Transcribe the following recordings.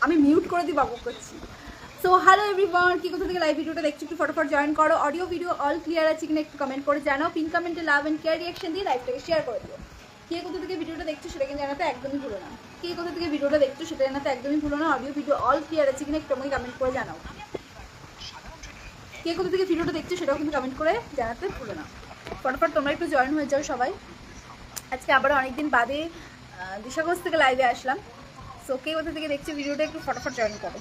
আমি মিউট করে দিই, বাবু করছি। সো হ্যালো এভরিওয়ান, কি কোথা থেকে লাইভ ভিডিওটা দেখছো একটু ফটোফট জয়েন করো। অডিও ভিডিও অল ক্লিয়ার আছে কিনা একটু কমেন্ট করে জানাও। পিন কমেন্টে লাভ অ্যান্ড কেয়ার রিয়াকশন দিয়ে লাইভটাকে শেয়ার করে দিও। কে কোথা থেকে ভিডিওটা দেখছো সেটা কিন্তু জানাতে একদমই ভুলো না। কে কোথা থেকে ভিডিওটা দেখছো সেটা জানাতে একদমই ভুলো না। অডিও ভিডিও অল ক্লিয়ার আছে কিনা একটু আমাকে কমেন্ট করে জানাও। কে কোথা থেকে ভিডিওটা দেখছো সেটাও কিন্তু কমেন্ট করে জানাতে ভুলো না। ফটোফট তোমরা একটু জয়েন হয়ে যাও সবাই। আজকে আবার অনেকদিন বাদে দিশাগঞ্জ থেকে লাইভে আসলাম। সো কে কোথা থেকে দেখছো ভিডিওটা একটু ফটোফট জয়েন করো।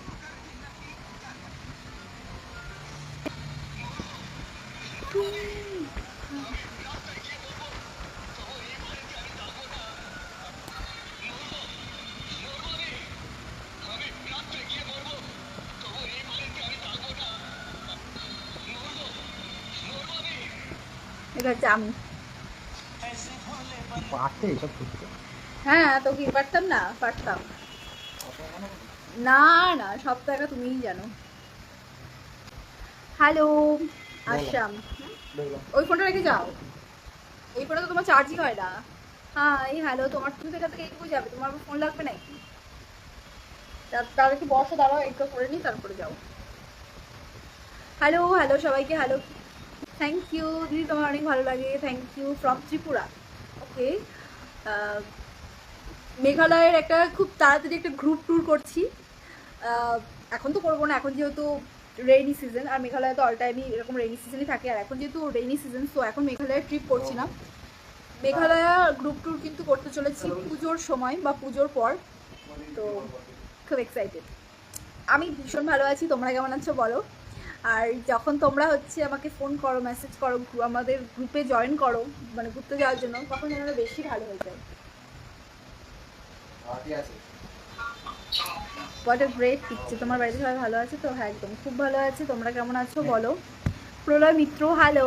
এটা হচ্ছে আমি। হ্যাঁ, তো কি পারতাম না? পারতাম না। না, সব টাকা তুমিই জানো। হ্যালো আসাম, ওই ফোনটা রেখে যাও। এই ফোনটা তো তোমার চার্জই হয় না। হ্যাঁ, এই হ্যালো, তোমার তুমি তো এখান থেকে এইটুকু যাবে, তোমার ফোন লাগবে নাকি? তাহলে কি বসো, দাঁড়াও একটু করে নিই তারপরে যাও। হ্যালো হ্যালো সবাইকে হ্যালো। থ্যাংক ইউ দিদি, তোমার অনেক ভালো লাগে। Thank you from Tripura. Okay, মেঘালয়ের একটা খুব তাড়াতাড়ি একটা গ্রুপ ট্যুর করছি। এখন তো করবো না, এখন যেহেতু রেইনি সিজন, আর মেঘালয় তো অল টাইমই এরকম রেইনি সিজনই থাকে, আর এখন যেহেতু রেইনি সিজন তো এখন মেঘালয়ের ট্রিপ করছি না। মেঘালয় গ্রুপ ট্যুর কিন্তু করতে চলেছি পুজোর সময় বা পুজোর পর। তো খুব এক্সাইটেড। আমি ভীষণ ভালো আছি, তোমরা কেমন আছো বলো। আর যখন তোমরা হচ্ছে আমাকে ফোন করো, মেসেজ করো, আমাদের গ্রুপে জয়েন করো, মানে ঘুরতে যাওয়ার জন্য, তখন যেন বেশি ভালো হয়ে যায়। What a great picture. তোমার বাড়িতে সবাই ভালো আছে তো? হ্যাঁ, একদম খুব ভালো আছে। তোমরা কেমন আছো বলো। প্রলয় মিত্র হ্যালো।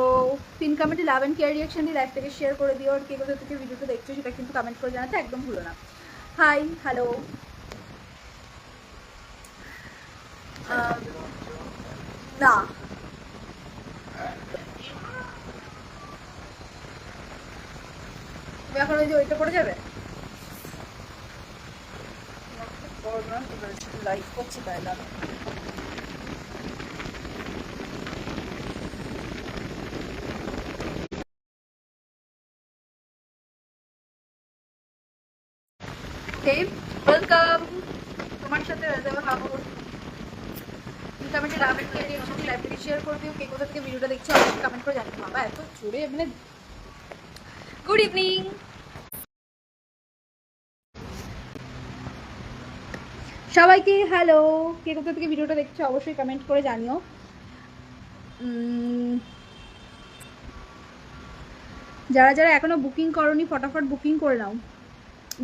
পিন কমেন্টে লাভ অ্যান্ড কেয়ার রিয়াকশন দিয়ে লাইভটাকে শেয়ার করে দিও। আর কে কোথা থেকে ভিডিওটা দেখছো সেটা কিন্তু কমেন্ট করে জানাতে একদম ভুলো না। Hi hello. না, তুমি এখন ওই যে ওইটা করে যাবে। লাইভ করছি তাই না? ওয়েলকাম, তোমার সাথে হাবো। কমেন্টে লাভ এন্ড রিয়াকশন লাইভটাকে শেয়ার করে দিও। কে কোথা থেকে ভিডিওটা দেখছো অবশ্যই কমেন্ট করে জানিও। বাবা এত জোরে মানে। গুড ইভিনিং সবাইকে হ্যালো। কে কোথা থেকে ভিডিওটা দেখছো অবশ্যই কমেন্ট করে জানিও। যারা যারা এখনো বুকিং করোনি ফটাফট বুকিং করে নাও।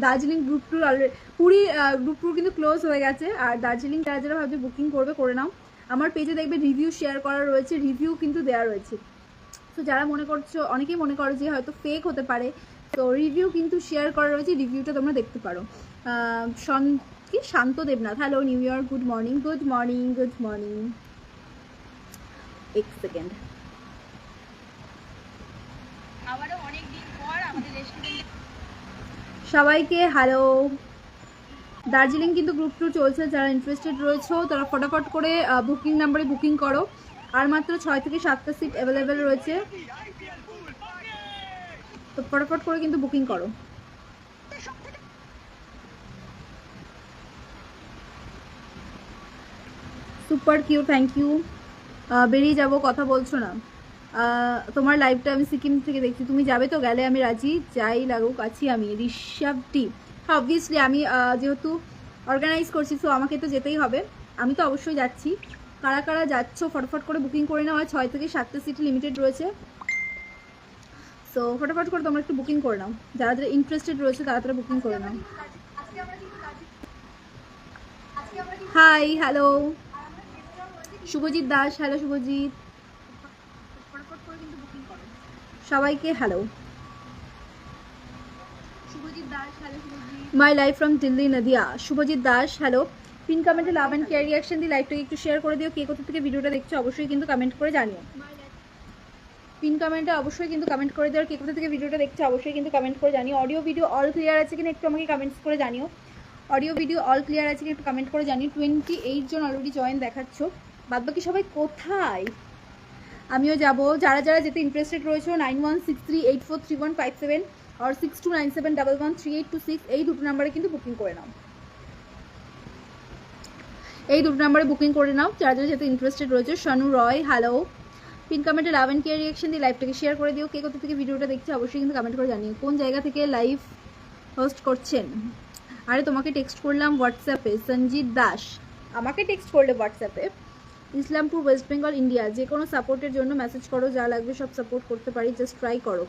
Darjeeling group tour already, Puri group tour কিন্তু ক্লোজ হয়ে গেছে। আর দার্জিলিং যারা যারা ভাবছে বুকিং করবে করে নাও। আমার পেজে দেখবে রিভিউ শেয়ার করা রয়েছে, রিভিউ কিন্তু দেওয়া রয়েছে। তো যারা মনে করছো, অনেকেই মনে করো যে হয়তো ফেক হতে পারে, তো রিভিউ কিন্তু শেয়ার করা রয়েছে, রিভিউটা তোমরা দেখতে পারো। কি Shanta Debnath hello New York, good morning good morning good morning. এক সেকেন্ড। সবাইকে হ্যালো। দার্জিলিং কিন্তু গ্রুপ ট্যুর চলছে, যারা ইন্টারেস্টেড রয়েছে তারা ফটাফট করে বুকিং নাম্বারে বুকিং করো। আর মাত্র 6 থেকে 7টা সিট অ্যাভেলেবেল রয়েছে, তো ফটাফট করে কিন্তু বুকিং করো। Super Q, thank you. বেরিয়ে যাব, কথা বলছো না। তোমার লাইভটা আমি সিকিম থেকে দেখছি, তুমি যাবে তো? গেলে আমি রাজি, যাই লাগুক আছি আমি। ঋষভটি, হ্যাঁ অবভিয়াসলি আমি যেহেতু অর্গানাইজ করছি তো আমাকে তো যেতেই হবে। আমি তো অবশ্যই যাচ্ছি। কারা কারা যাচ্ছ ফটাফট করে বুকিং করে নেওয়া হয়। 6 থেকে 7টা সিট লিমিটেড রয়েছে, সো ফটাফট করে তোমরা একটু বুকিং করে নাও। যারা যারা ইন্টারেস্টেড রয়েছে তারা তারা বুকিং করে নাও। Hi hello Subhajit Das, hello Subhajit. সবাইকে hello. My life from Delhi Nadia, Subhajit Das hello. Pin কমেন্টে লাভ অ্যান্ড কেয়ার রিয়াকশন দিয়ে লাইভটাকে একটু শেয়ার করে দিও। কে কোথা থেকে ভিডিওটা দেখছো অবশ্যই কিন্তু কমেন্ট করে জানিও। পিন কমেন্টে অবশ্যই কিন্তু কমেন্ট করে দিও। কে কোথা থেকে ভিডিওটা দেখছো অবশ্যই কিন্তু কমেন্ট করে জানিও। অডিও ভিডিও অল ক্লিয়ার আছে কিনা একটু আমাকে কমেন্টস করে জানিও। অডিও ভিডিও অল ক্লিয়ার আছে একটু কমেন্ট করে জানি। 28 জন অলরেডি জয়েন দেখাচ্ছ, বাদ বাকি সবাই কোথায়? আমিও যাব। যারা যারা যেতে ইন্টারেস্টেড রয়েছে 9163843157 আর 6297113826 এই দুটো নাম্বারে কিন্তু বুকিং করে নাও, এই দুটো নাম্বারে বুকিং করে নাও যারা যারা যেতে ইন্টারেস্টেড রয়েছে। শানু রয় হ্যালো, পিন কমেন্টে লাভ অ্যান্ড কেয়ার রিয়াকশন দিয়ে লাইভটাকে শেয়ার করে দিও। কে কোথা থেকে ভিডিওটা দেখছে অবশ্যই কিন্তু কমেন্ট করে জানিও কোন জায়গা থেকে লাইভ হোস্ট করছেন। আরে তোমাকে টেক্সট করলাম হোয়াটসঅ্যাপে, সঞ্জিত দাস আমাকে টেক্সট করলে হোয়াটসঅ্যাপে। ইসলামপুর ওয়েস্ট বেঙ্গল ইন্ডিয়া, যে কোনো সাপোর্টের জন্য মেসেজ করো, যা লাগবে সব সাপোর্ট করতে পারি, জাস্ট ট্রাই করো।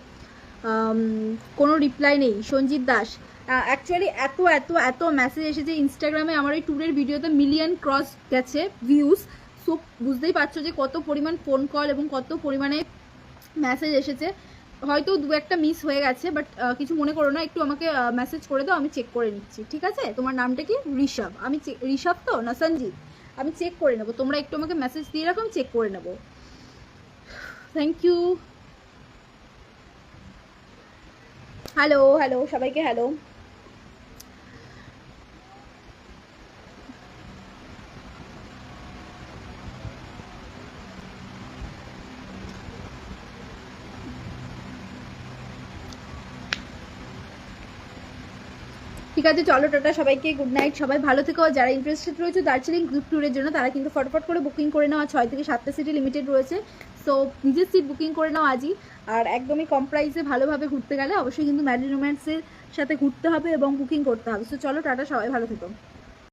কোনো রিপ্লাই নেই সঞ্জিত দাস। অ্যাকচুয়ালি এত এত এত মেসেজ এসেছে ইনস্টাগ্রামে, আমার এই ট্যুরের ভিডিওতে মিলিয়ন ক্রস গেছে ভিউজ। সো বুঝতেই পারছো যে কত পরিমাণ ফোন কল এবং কত পরিমাণে মেসেজ এসেছে। হয়তো দু একটা মিস হয়ে গেছে, বাট কিছু মনে করো না, একটু আমাকে মেসেজ করে দাও, আমি চেক করে নিচ্ছি, ঠিক আছে? তোমার নামটা কি? ঋষভ। আমি ঋষভ তো না সঞ্জিত, আমি চেক করে নেবো, তোমরা একটু আমাকে মেসেজ দিয়ে রাখো, আমি চেক করে নেবো। Thank you. হ্যালো হ্যালো সবাইকে হ্যালো। ঠিক আছে চলো টাটা সবাইকে, গুড নাইট, সবাই ভালো থেকো। যারা ইন্টারেস্টেড রয়েছে দার্জিলিং গ্রুপ ট্যুরের জন্য তারা কিন্তু ফটফট করে বুকিং করে নাও। 6 থেকে 7টা সিটি লিমিটেড রয়েছে, সো নিজের সিট বুকিং করে নাও আজই। আর একদমই কম প্রাইসে ভালোভাবে ঘুরতে গেলে অবশ্যই কিন্তু ম্যাডি রোম্যান্সের সাথে ঘুরতে হবে এবং বুকিং করতে হবে। সো চলো টাটা, সবাই ভালো থেকো।